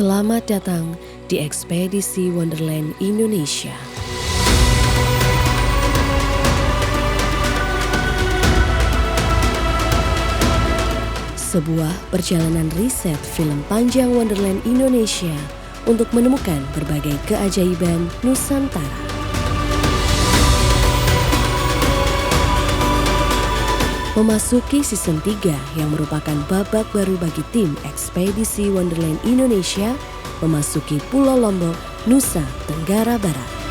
Selamat datang di Ekspedisi Wonderland Indonesia. Sebuah perjalanan riset film panjang Wonderland Indonesia untuk menemukan berbagai keajaiban Nusantara. Memasuki season 3 yang merupakan babak baru bagi tim Ekspedisi Wonderland Indonesia memasuki Pulau Lombok, Nusa Tenggara Barat.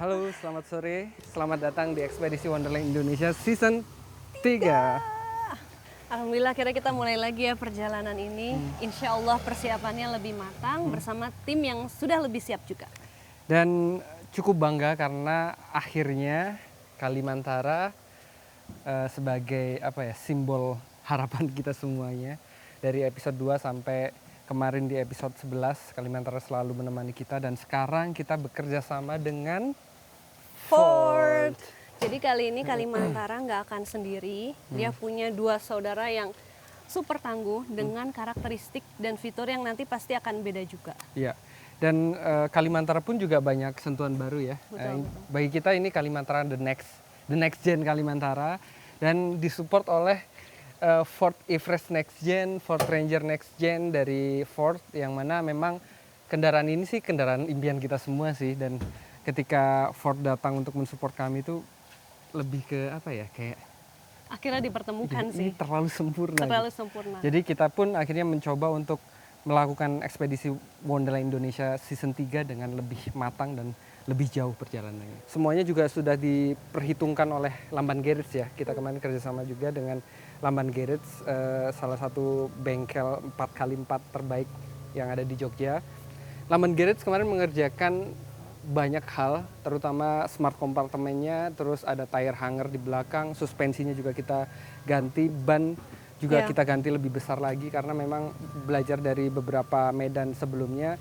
Halo, selamat sore. Selamat datang di Ekspedisi Wonderland Indonesia Season 3. Alhamdulillah akhirnya kita mulai lagi ya perjalanan ini. Insya Allah persiapannya lebih matang bersama tim yang sudah lebih siap juga. Dan cukup bangga karena akhirnya Kalimantara sebagai simbol harapan kita semuanya. Dari episode 2 sampai kemarin di episode 11, Kalimantara selalu menemani kita. Dan sekarang kita bekerja sama dengan Ford. Jadi kali ini Kalimantara nggak akan sendiri. Dia punya dua saudara yang super tangguh dengan karakteristik dan fitur yang nanti pasti akan beda juga. Iya. Dan Kalimantara pun juga banyak sentuhan baru ya. Betul. Bagi kita ini Kalimantara the next gen Kalimantara dan disupport oleh Ford Everest Next Gen, Ford Ranger Next Gen dari Ford, yang mana memang kendaraan ini sih kendaraan impian kita semua sih. Dan ketika Ford datang untuk mensupport kami itu lebih ke kayak Akhirnya dipertemukan ini sih. terlalu sempurna. Terlalu sempurna. Jadi kita pun akhirnya mencoba untuk melakukan ekspedisi Wonderland Indonesia Season 3 dengan lebih matang dan lebih jauh perjalanannya. Semuanya juga sudah diperhitungkan oleh Lamban Garage ya. Kita kemarin kerjasama juga dengan Lamban Garage, salah satu bengkel 4x4 terbaik yang ada di Jogja. Lamban Garage kemarin mengerjakan banyak hal, terutama smart compartmentnya, terus ada tire hanger di belakang, suspensinya juga kita ganti, ban juga kita ganti lebih besar lagi karena memang belajar dari beberapa medan sebelumnya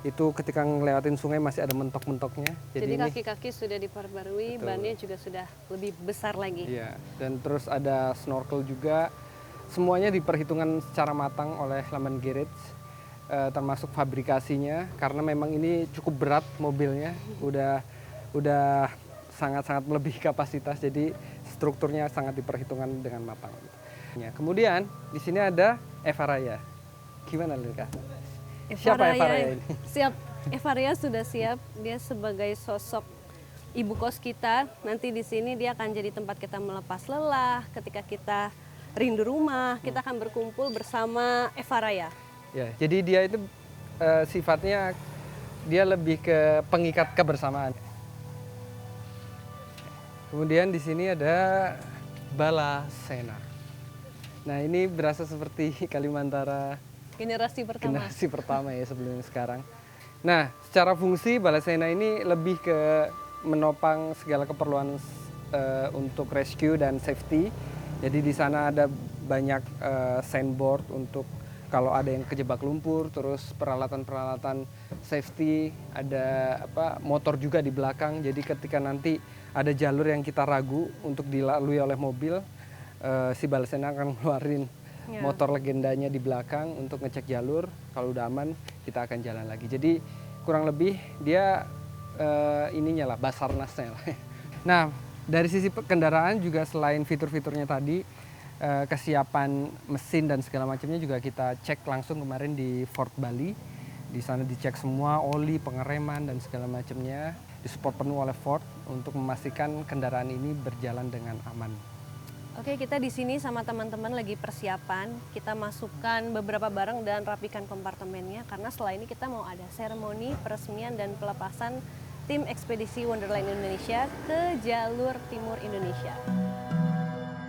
itu ketika ngelewatin sungai masih ada mentok-mentoknya. Jadi kaki-kaki sudah diperbarui, bannya juga sudah lebih besar lagi. Iya, dan terus ada snorkel juga. Semuanya diperhitungkan secara matang oleh Lamban Garage. Termasuk fabrikasinya karena memang ini cukup berat mobilnya, udah sangat-sangat melebihi kapasitas, jadi strukturnya sangat diperhitungkan dengan matang. Kemudian di sini ada Eva Raya. Gimana Lilka? Siapa Eva Raya ini? Siap, Eva Raya sudah siap. Dia sebagai sosok ibu kos kita. Nanti di sini dia akan jadi tempat kita melepas lelah. Ketika kita rindu rumah, kita akan berkumpul bersama Eva Raya. Ya, jadi dia itu sifatnya dia lebih ke pengikat kebersamaan. Kemudian di sini ada Balasena. Nah, ini berasa seperti Kalimantara Generasi pertama ya sebelum sekarang. Nah, secara fungsi Balasena ini lebih ke menopang segala keperluan untuk rescue dan safety. Jadi di sana ada banyak sandboard untuk kalau ada yang kejebak lumpur, terus peralatan-peralatan safety, ada motor juga di belakang. Jadi ketika nanti ada jalur yang kita ragu untuk dilalui oleh mobil, si Balasena akan ngeluarin motor legendanya di belakang untuk ngecek jalur. Kalau udah aman, kita akan jalan lagi. Jadi kurang lebih dia Basarnasnya lah. Nah, dari sisi kendaraan juga selain fitur-fiturnya tadi, kesiapan mesin dan segala macamnya juga kita cek langsung kemarin di Ford Bali. Di sana dicek semua oli, pengereman dan segala macamnya, disupport penuh oleh Ford untuk memastikan kendaraan ini berjalan dengan aman. Oke, kita di sini sama teman-teman lagi persiapan. Kita masukkan beberapa barang dan rapikan kompartemennya karena setelah ini kita mau ada seremoni peresmian dan pelepasan tim Ekspedisi Wonderland Indonesia ke jalur timur Indonesia.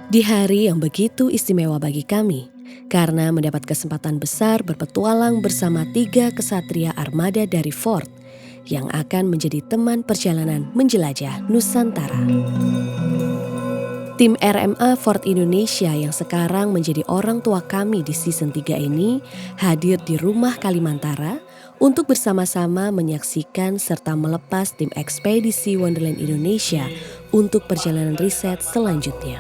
Di hari yang begitu istimewa bagi kami, karena mendapat kesempatan besar berpetualang bersama 3 kesatria armada dari Ford yang akan menjadi teman perjalanan menjelajah Nusantara. Tim RMA Ford Indonesia yang sekarang menjadi orang tua kami di season 3 ini hadir di Rumah Kalimantara untuk bersama-sama menyaksikan serta melepas tim ekspedisi Wonderland Indonesia untuk perjalanan riset selanjutnya.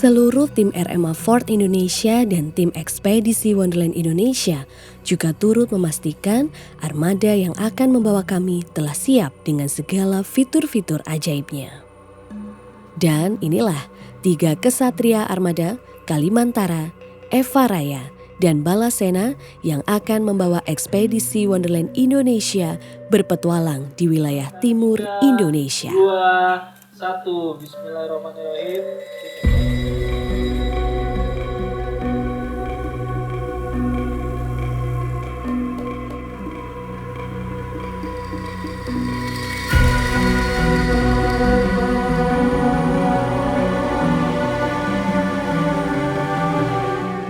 Seluruh tim RMA Ford Indonesia dan tim ekspedisi Wonderland Indonesia juga turut memastikan armada yang akan membawa kami telah siap dengan segala fitur-fitur ajaibnya. Dan inilah 3 kesatria armada Kalimantara, Eva Raya, dan Balasena yang akan membawa ekspedisi Wonderland Indonesia berpetualang di wilayah timur Indonesia. 2, 1, Bismillahirrahmanirrahim.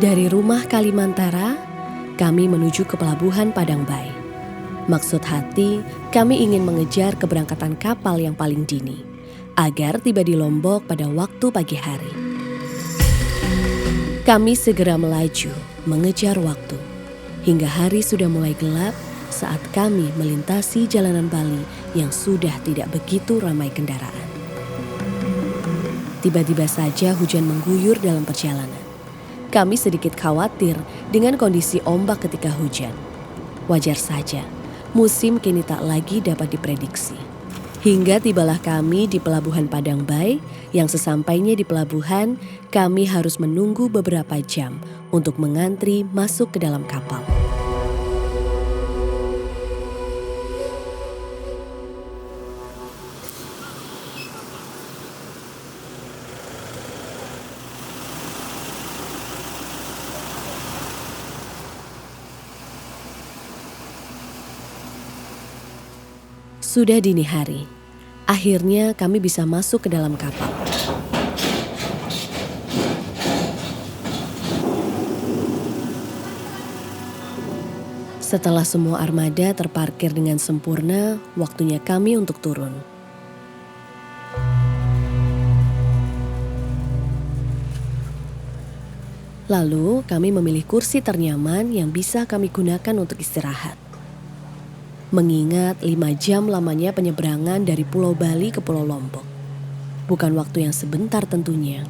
Dari Rumah Kalimantara, kami menuju ke Pelabuhan Padangbai. Maksud hati, kami ingin mengejar keberangkatan kapal yang paling dini, agar tiba di Lombok pada waktu pagi hari. Kami segera melaju, mengejar waktu, hingga hari sudah mulai gelap saat kami melintasi jalanan Bali yang sudah tidak begitu ramai kendaraan. Tiba-tiba saja hujan mengguyur dalam perjalanan. Kami sedikit khawatir dengan kondisi ombak ketika hujan. Wajar saja, musim kini tak lagi dapat diprediksi. Hingga tibalah kami di Pelabuhan Padangbai yang sesampainya di pelabuhan, kami harus menunggu beberapa jam untuk mengantri masuk ke dalam kapal. Sudah dini hari, akhirnya kami bisa masuk ke dalam kapal. Setelah semua armada terparkir dengan sempurna, waktunya kami untuk turun. Lalu kami memilih kursi ternyaman yang bisa kami gunakan untuk istirahat. Mengingat 5 jam lamanya penyeberangan dari Pulau Bali ke Pulau Lombok. Bukan waktu yang sebentar tentunya.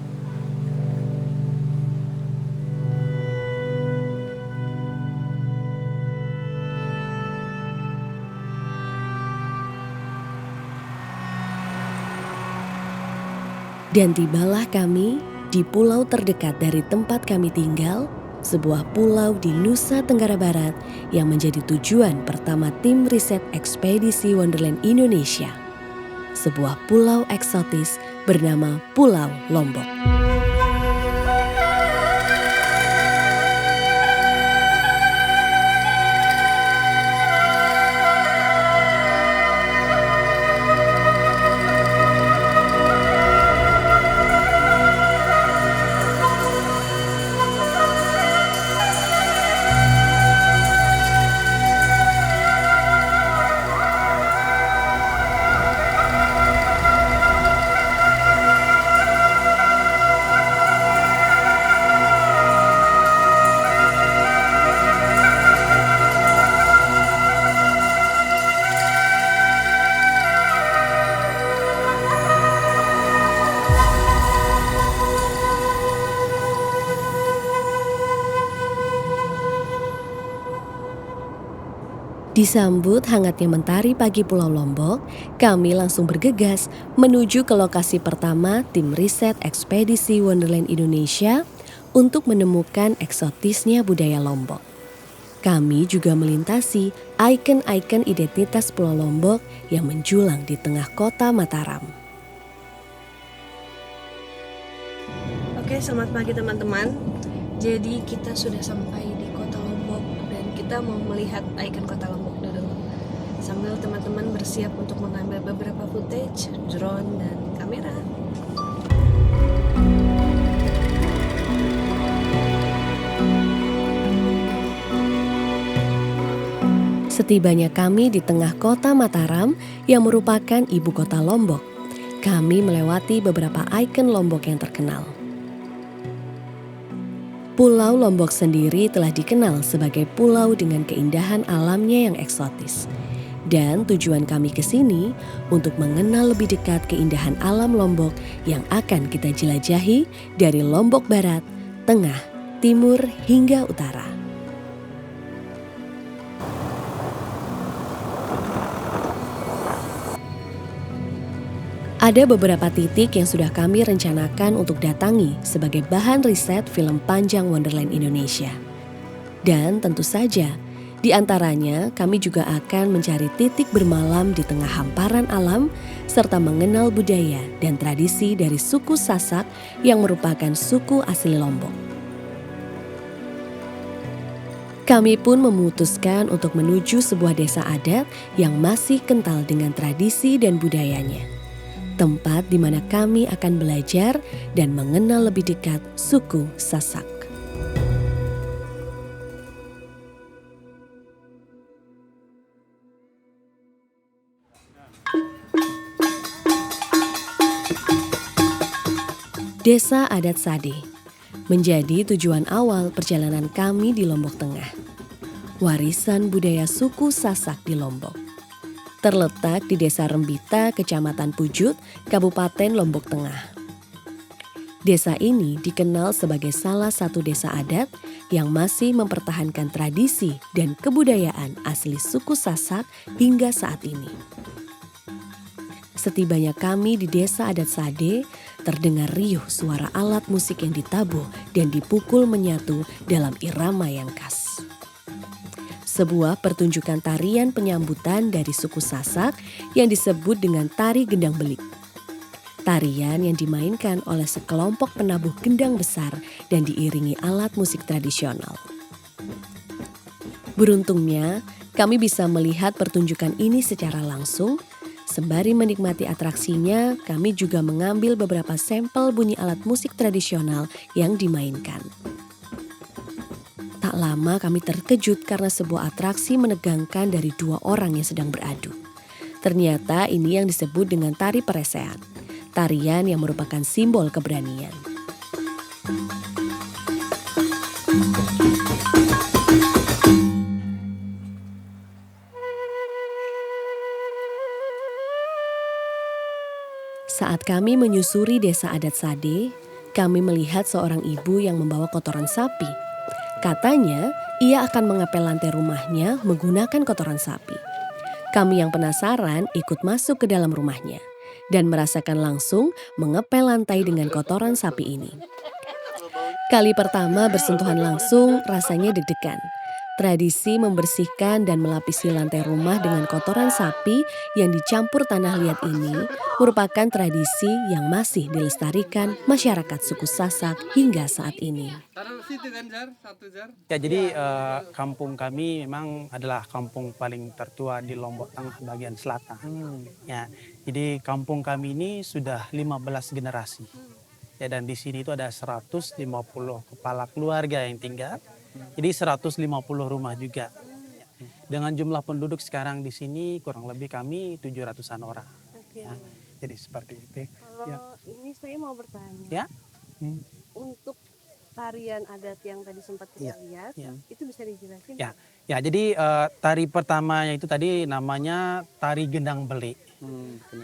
Dan tibalah kami di pulau terdekat dari tempat kami tinggal, sebuah pulau di Nusa Tenggara Barat yang menjadi tujuan pertama tim riset ekspedisi Wonderland Indonesia. Sebuah pulau eksotis bernama Pulau Lombok. Disambut hangatnya mentari pagi Pulau Lombok, kami langsung bergegas menuju ke lokasi pertama tim riset ekspedisi Wonderland Indonesia untuk menemukan eksotisnya budaya Lombok. Kami juga melintasi ikon-ikon identitas Pulau Lombok yang menjulang di tengah kota Mataram. Oke, selamat pagi teman-teman. Jadi kita sudah sampai di kota Lombok dan kita mau melihat ikon kota Lombok dulu. Sambil teman-teman bersiap untuk mengambil beberapa footage, drone dan kamera. Setibanya kami di tengah kota Mataram yang merupakan ibu kota Lombok, Kami melewati beberapa ikon Lombok yang terkenal. Pulau Lombok sendiri telah dikenal sebagai pulau dengan keindahan alamnya yang eksotis. Dan tujuan kami ke sini untuk mengenal lebih dekat keindahan alam Lombok yang akan kita jelajahi dari Lombok Barat, Tengah, Timur hingga Utara. Ada beberapa titik yang sudah kami rencanakan untuk datangi sebagai bahan riset film panjang Wonderland Indonesia. Dan tentu saja, di antaranya kami juga akan mencari titik bermalam di tengah hamparan alam serta mengenal budaya dan tradisi dari suku Sasak yang merupakan suku asli Lombok. Kami pun memutuskan untuk menuju sebuah desa adat yang masih kental dengan tradisi dan budayanya. Tempat di mana kami akan belajar dan mengenal lebih dekat suku Sasak. Desa Adat Sade menjadi tujuan awal perjalanan kami di Lombok Tengah. Warisan budaya suku Sasak di Lombok. Terletak di Desa Rembita, Kecamatan Pujut, Kabupaten Lombok Tengah. Desa ini dikenal sebagai salah satu desa adat yang masih mempertahankan tradisi dan kebudayaan asli suku Sasak hingga saat ini. Setibanya kami di Desa Adat Sade, terdengar riuh suara alat musik yang ditabuh dan dipukul menyatu dalam irama yang khas. Sebuah pertunjukan tarian penyambutan dari suku Sasak yang disebut dengan tari gendang belik. Tarian yang dimainkan oleh sekelompok penabuh gendang besar dan diiringi alat musik tradisional. Beruntungnya, kami bisa melihat pertunjukan ini secara langsung. Sembari menikmati atraksinya, kami juga mengambil beberapa sampel bunyi alat musik tradisional yang dimainkan. Tak lama kami terkejut karena sebuah atraksi menegangkan dari dua orang yang sedang beradu. Ternyata ini yang disebut dengan tari peresean, tarian yang merupakan simbol keberanian. Saat kami menyusuri Desa Adat Sade, kami melihat seorang ibu yang membawa kotoran sapi. Katanya, ia akan mengepel lantai rumahnya menggunakan kotoran sapi. Kami yang penasaran ikut masuk ke dalam rumahnya dan merasakan langsung mengepel lantai dengan kotoran sapi ini. Kali pertama bersentuhan langsung rasanya deg-degan. Tradisi membersihkan dan melapisi lantai rumah dengan kotoran sapi yang dicampur tanah liat ini merupakan tradisi yang masih dilestarikan masyarakat suku Sasak hingga saat ini. Ya, jadi kampung kami memang adalah kampung paling tertua di Lombok Tengah bagian selatan. Ya, jadi kampung kami ini sudah 15 generasi. Ya, dan di sini itu ada 150 kepala keluarga yang tinggal. Jadi 150 rumah juga. Dengan jumlah penduduk sekarang di sini kurang lebih kami 700-an orang. Ya, jadi seperti itu. Kalau ini saya mau bertanya. Ya. Untuk tarian adat yang tadi sempat kita lihat, itu bisa dijelasin? Ya, jadi tari pertamanya itu tadi namanya tari gendang beli.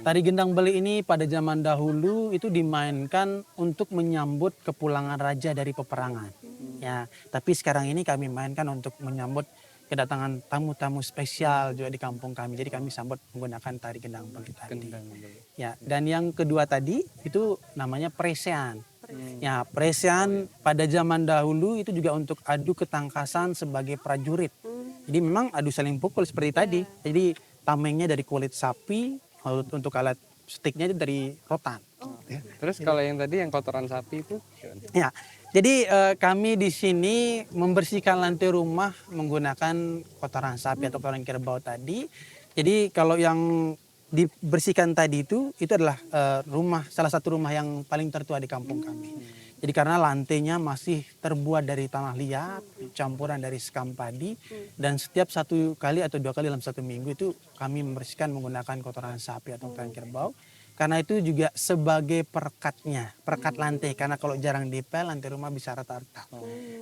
Tari gendang beli ini pada zaman dahulu itu dimainkan untuk menyambut kepulangan raja dari peperangan. Ya, tapi sekarang ini kami mainkan untuk menyambut kedatangan tamu-tamu spesial juga di kampung kami. Jadi kami sambut menggunakan tari gendang beli tadi. Ya, dan yang kedua tadi itu namanya presean. Ya, presean pada zaman dahulu itu juga untuk adu ketangkasan sebagai prajurit. Jadi memang adu saling pukul seperti tadi. Jadi tamengnya dari kulit sapi, untuk alat stiknya itu dari rotan. Terus kalau yang tadi yang kotoran sapi itu? Ya, jadi kami di sini membersihkan lantai rumah menggunakan kotoran sapi atau kotoran kerbau tadi. Jadi kalau yang dibersihkan tadi itu adalah salah satu rumah yang paling tertua di kampung kami. Jadi karena lantainya masih terbuat dari tanah liat, campuran dari sekam padi, dan setiap 1 kali atau 2 kali dalam 1 minggu itu kami membersihkan menggunakan kotoran sapi atau kotoran kerbau. Karena itu juga sebagai perekatnya, perekat lantai. Karena kalau jarang dipel, lantai rumah bisa retak-retak.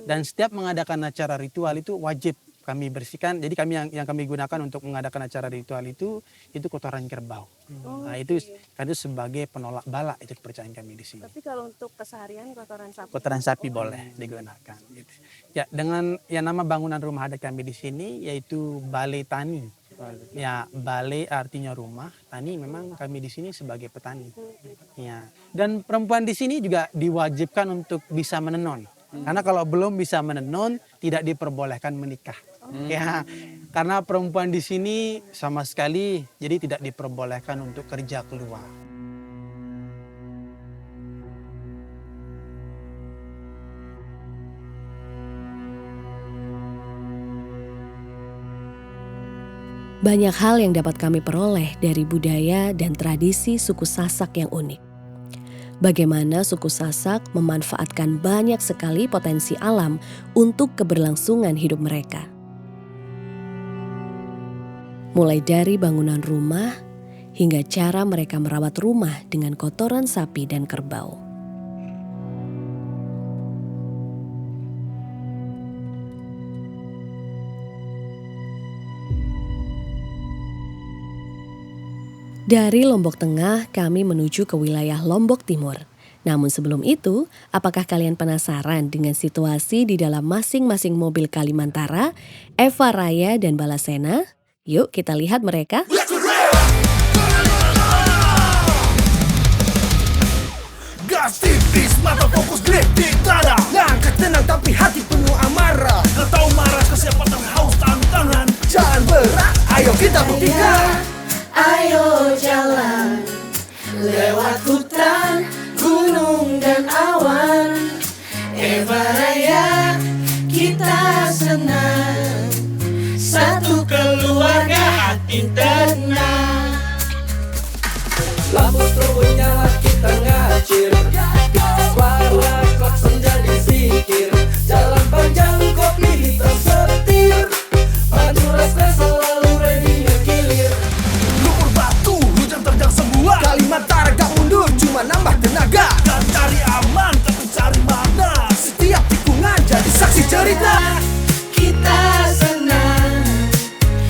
Dan setiap mengadakan acara ritual itu wajib kami bersihkan. Jadi kami yang kami gunakan untuk mengadakan acara ritual itu kotoran kerbau. Nah itu kan itu sebagai penolak bala, itu kepercayaan kami di sini. Tapi kalau untuk keseharian kotoran sapi? Kotoran sapi boleh digunakan. Gitu. Ya dengan yang nama bangunan rumah adat kami di sini yaitu balai tani. Ya, balai artinya rumah, tani memang kami di sini sebagai petani. Ya. Dan perempuan di sini juga diwajibkan untuk bisa menenon. Karena kalau belum bisa menenon tidak diperbolehkan menikah. Ya, karena perempuan di sini sama sekali jadi tidak diperbolehkan untuk kerja keluar. Banyak hal yang dapat kami peroleh dari budaya dan tradisi suku Sasak yang unik. Bagaimana suku Sasak memanfaatkan banyak sekali potensi alam untuk keberlangsungan hidup mereka. Mulai dari bangunan rumah hingga cara mereka merawat rumah dengan kotoran sapi dan kerbau. Dari Lombok Tengah, kami menuju ke wilayah Lombok Timur. Namun sebelum itu, apakah kalian penasaran dengan situasi di dalam masing-masing mobil Kalimantara, Eva Raya dan Balasena? Yuk kita lihat mereka. Gas tipis, mata fokus grip di dada. Langkah tenang tapi hati penuh amarah. Gak tahu marah ke siapa haus tantangan. Jangan berat, ayo kita buktikan. Ayo jalan lewat hutan, gunung dan awan. Eva Raya kita senang, satu keluarga hati tenang. Lampu strobo nyala kita ngacir, suara klakson jadi zikir. Jalan panjang kopi hitam setir, maju rasa selalu ready ngekilir. Lumpur batu, hujan terjang semua. Kalimantan gak mundur, cuma nambah tenaga. Dan cari aman, tapi cari makna. Setiap tikungan jadi saksi cerita. Kita senang,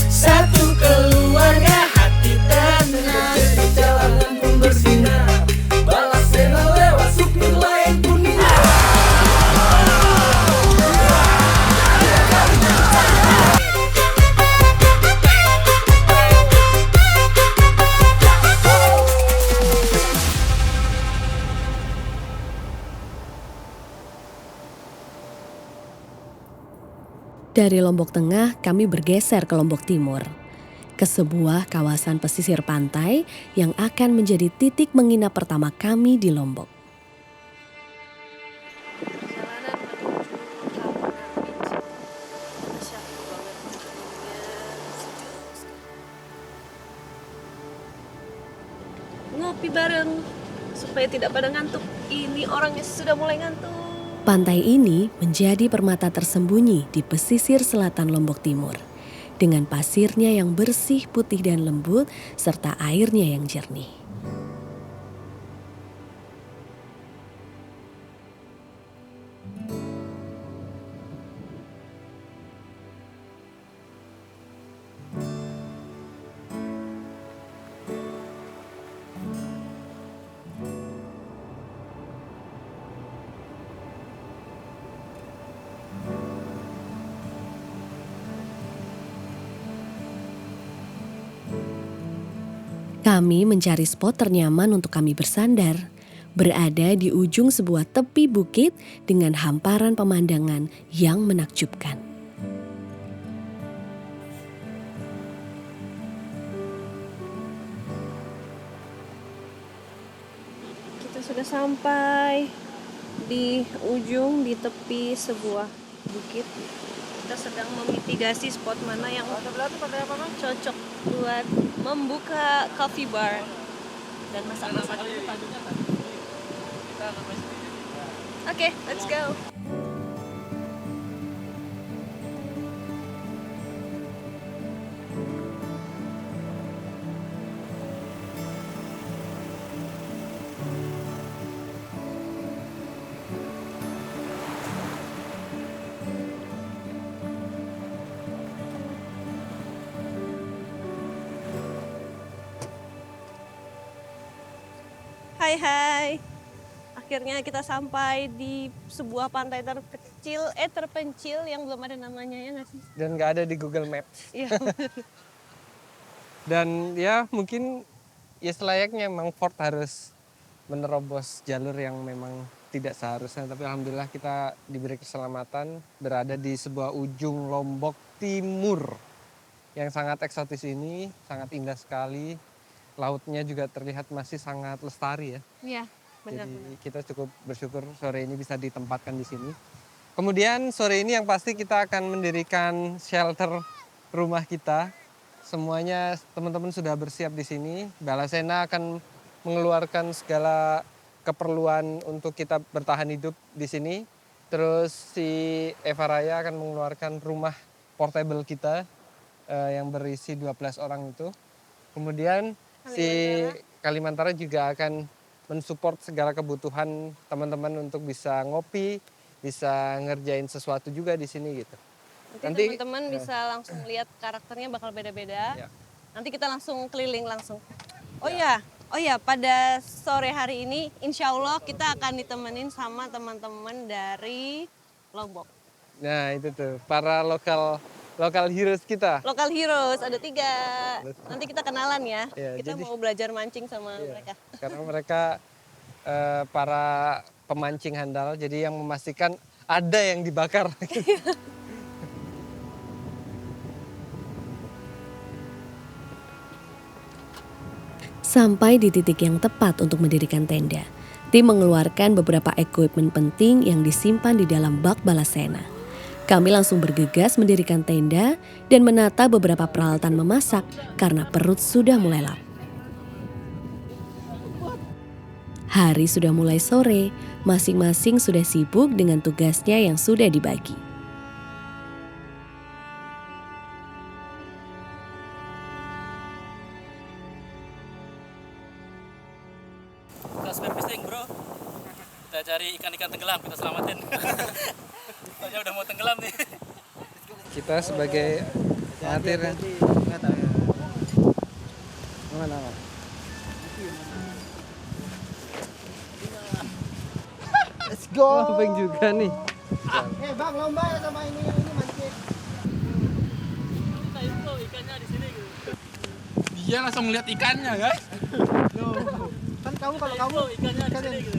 satu keluarga hati tenang. Jadi jalanan pun bersinar, Balasena lewat supir lain dunia. Dari Lombok Tengah, kami bergeser ke Lombok Timur, ke sebuah kawasan pesisir pantai yang akan menjadi titik menginap pertama kami di Lombok. Perjalanan menuju Tapangan Beach. Syahdu banget view-nya, sejuk sekali. Ngopi bareng supaya tidak pada ngantuk. Ini orangnya sudah mulai ngantuk. Pantai ini menjadi permata tersembunyi di pesisir selatan Lombok Timur, dengan pasirnya yang bersih, putih dan lembut, serta airnya yang jernih. Kami mencari spot ternyaman untuk kami bersandar, berada di ujung sebuah tepi bukit dengan hamparan pemandangan yang menakjubkan. Kita sudah sampai di ujung, di tepi sebuah bukit. Kita sedang memitigasi spot mana yang cocok buat membuka coffee bar dan masak-masak. Oke, let's go. Hai. Akhirnya kita sampai di sebuah pantai terpencil yang belum ada namanya ya nggak sih? Dan nggak ada di Google Maps. Iya. Dan ya mungkin ya selayaknya memang Ford harus menerobos jalur yang memang tidak seharusnya. Tapi alhamdulillah kita diberi keselamatan berada di sebuah ujung Lombok Timur yang sangat eksotis ini, sangat indah sekali. Lautnya juga terlihat masih sangat lestari ya. Iya, benar. Jadi kita cukup bersyukur sore ini bisa ditempatkan di sini. Kemudian sore ini yang pasti kita akan mendirikan shelter rumah kita. Semuanya teman-teman sudah bersiap di sini. Balasena akan mengeluarkan segala keperluan untuk kita bertahan hidup di sini. Terus si Eva Raya akan mengeluarkan rumah portable kita yang berisi 12 orang itu. Kemudian si Kalimantan juga akan mensupport segala kebutuhan teman-teman untuk bisa ngopi, bisa ngerjain sesuatu juga di sini gitu. Nanti teman-teman bisa langsung lihat karakternya bakal beda-beda. Ya. Nanti kita langsung keliling langsung. Oh ya, pada sore hari ini insya Allah kita akan ditemenin sama teman-teman dari Lombok. Nah itu tuh para lokal heroes kita. Lokal heroes ada 3. Nanti kita kenalan ya. Ya, Kita jadi- mau belajar mancing sama Iya, mereka. Karena mereka para pemancing handal, jadi yang memastikan ada yang dibakar. Sampai di titik yang tepat untuk mendirikan tenda, tim mengeluarkan beberapa equipment penting yang disimpan di dalam bak balasena. Kami langsung bergegas mendirikan tenda dan menata beberapa peralatan memasak karena perut sudah mulai lapar. Hari sudah mulai sore, masing-masing sudah sibuk dengan tugasnya yang sudah dibagi. Kita spare fishing bro. Kita cari ikan-ikan tenggelam, kita selamatin. Soalnya udah mau tenggelam nih. Kita sebagai amatir. Mana? Let's go. Lombeng juga nih. Bang, lomba ya sama ini mancing. Kita info ikannya di sini gitu. Dia langsung melihat ikannya guys. Kan kamu kalau kamu Ikannya di sini gitu.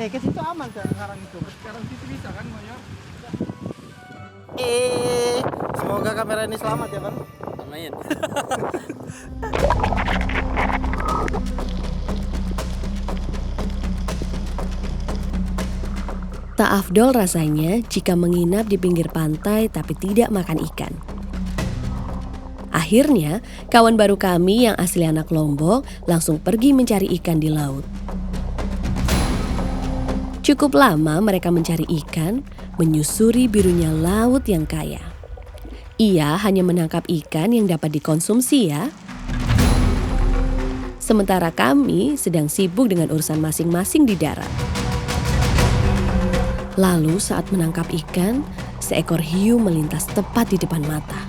ke situ aman sekarang itu. Sekarang situ bisa kan Mayor? Semoga kamera ini selamat ya, Bang. Amin. Tak afdol rasanya jika menginap di pinggir pantai tapi tidak makan ikan. Akhirnya, kawan baru kami yang asli anak Lombok langsung pergi mencari ikan di laut. Cukup lama mereka mencari ikan, menyusuri birunya laut yang kaya. Ia hanya menangkap ikan yang dapat dikonsumsi ya. Sementara kami sedang sibuk dengan urusan masing-masing di darat. Lalu saat menangkap ikan, seekor hiu melintas tepat di depan mata.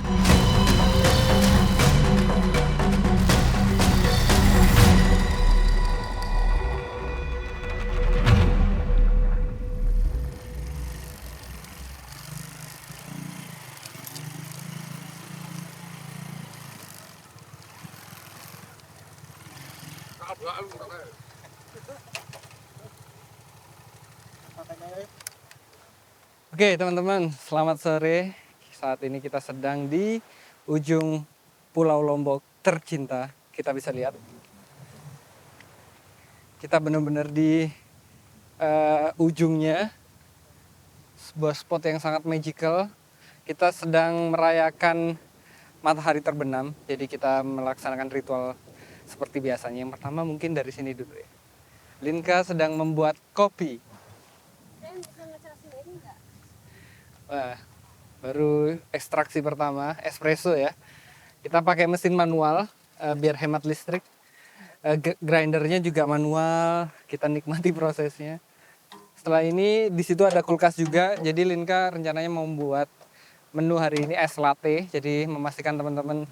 Oke teman-teman, selamat sore. Saat ini kita sedang di ujung Pulau Lombok tercinta. Kita bisa lihat. Kita benar-benar di ujungnya. Sebuah spot yang sangat magical. Kita sedang merayakan matahari terbenam. Jadi kita melaksanakan ritual seperti biasanya. Yang pertama mungkin dari sini dulu ya. Linka sedang membuat kopi. Wah, baru ekstraksi pertama, espresso ya. Kita pakai mesin manual biar hemat listrik. Grindernya juga manual, kita nikmati prosesnya. Setelah ini di situ ada kulkas juga, jadi Linka rencananya mau membuat menu hari ini es latte. Jadi memastikan teman-teman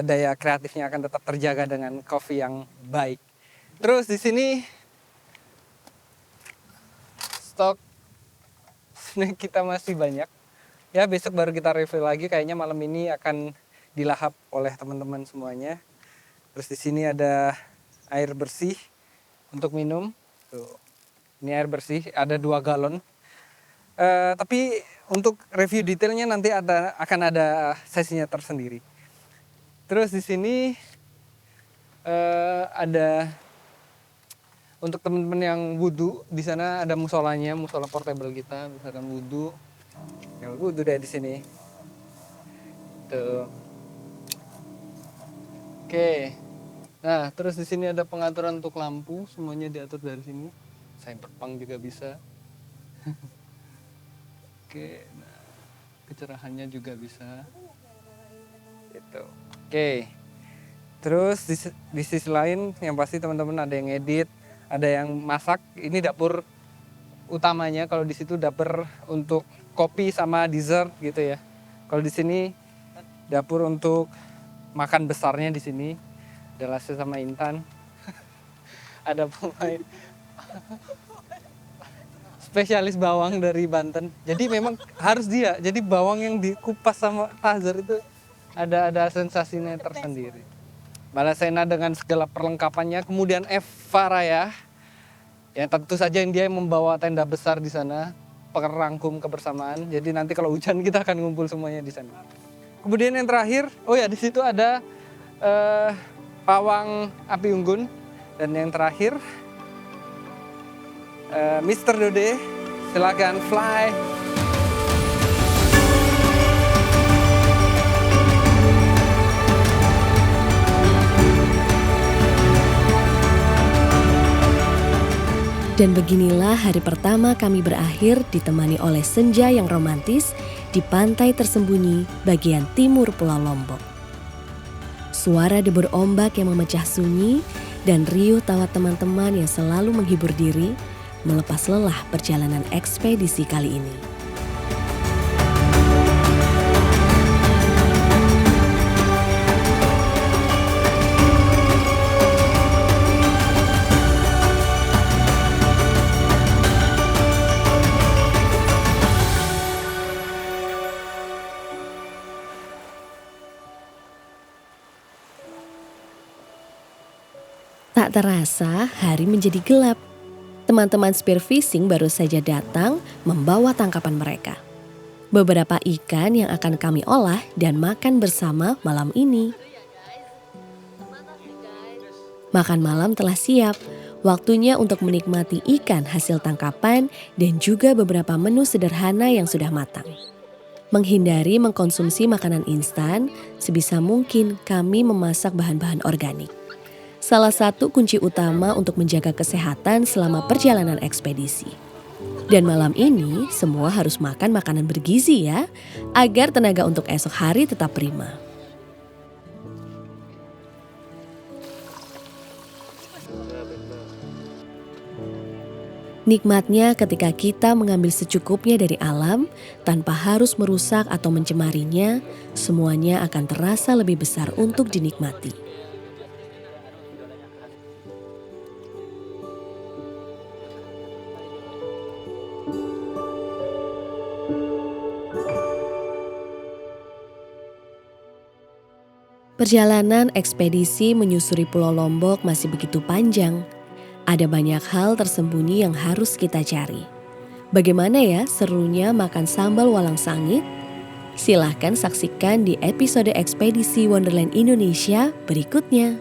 daya kreatifnya akan tetap terjaga dengan kopi yang baik. Terus di sini stok snack kita masih banyak. Ya besok baru kita review lagi. Kayaknya malam ini akan dilahap oleh teman-teman semuanya. Terus di sini ada air bersih untuk minum. Tuh. Ini air bersih, ada 2 galon. Tapi untuk review detailnya nanti akan ada sesinya tersendiri. Terus di sini ada untuk teman-teman yang wudu, di sana ada musolanya, musola portable kita, misalkan wudu. Ya wudu deh di sini. Tuh. Oke. Nah, terus di sini ada pengaturan untuk lampu, semuanya diatur dari sini. Cyberpunk juga bisa. Oke, nah, kecerahannya juga bisa. Gitu. Oke. Terus di sisi lain yang pasti teman-teman ada yang edit, ada yang masak. Ini dapur utamanya. Kalau di situ dapur untuk kopi sama dessert gitu ya. Kalau di sini dapur untuk makan besarnya di sini. Ada Lasya sama Intan. Ada pemain spesialis bawang dari Banten. Jadi memang harus dia. Jadi bawang yang dikupas sama Tahzar itu ada sensasinya tersendiri. Balasena dengan segala perlengkapannya. Kemudian Eva Raya, ya tentu saja dia membawa tenda besar di sana, perangkum kebersamaan. Jadi nanti kalau hujan kita akan ngumpul semuanya di sana. Kemudian yang terakhir, oh ya di situ ada pawang api unggun. Dan yang terakhir, Mr. Dode, silakan fly. Dan beginilah hari pertama kami berakhir ditemani oleh senja yang romantis di pantai tersembunyi bagian timur Pulau Lombok. Suara debur ombak yang memecah sunyi dan riuh tawa teman-teman yang selalu menghibur diri melepas lelah perjalanan ekspedisi kali ini. Tak terasa hari menjadi gelap. Teman-teman spearfishing baru saja datang membawa tangkapan mereka. Beberapa ikan yang akan kami olah dan makan bersama malam ini. Makan malam telah siap. Waktunya untuk menikmati ikan hasil tangkapan dan juga beberapa menu sederhana yang sudah matang. Menghindari mengkonsumsi makanan instan, sebisa mungkin kami memasak bahan-bahan organik. Salah satu kunci utama untuk menjaga kesehatan selama perjalanan ekspedisi. Dan malam ini semua harus makan makanan bergizi ya, agar tenaga untuk esok hari tetap prima. Nikmatnya ketika kita mengambil secukupnya dari alam, tanpa harus merusak atau mencemarinya, semuanya akan terasa lebih besar untuk dinikmati. Perjalanan ekspedisi menyusuri Pulau Lombok masih begitu panjang. Ada banyak hal tersembunyi yang harus kita cari. Bagaimana ya serunya makan sambal walang sangit? Silahkan saksikan di episode ekspedisi Wonderland Indonesia berikutnya.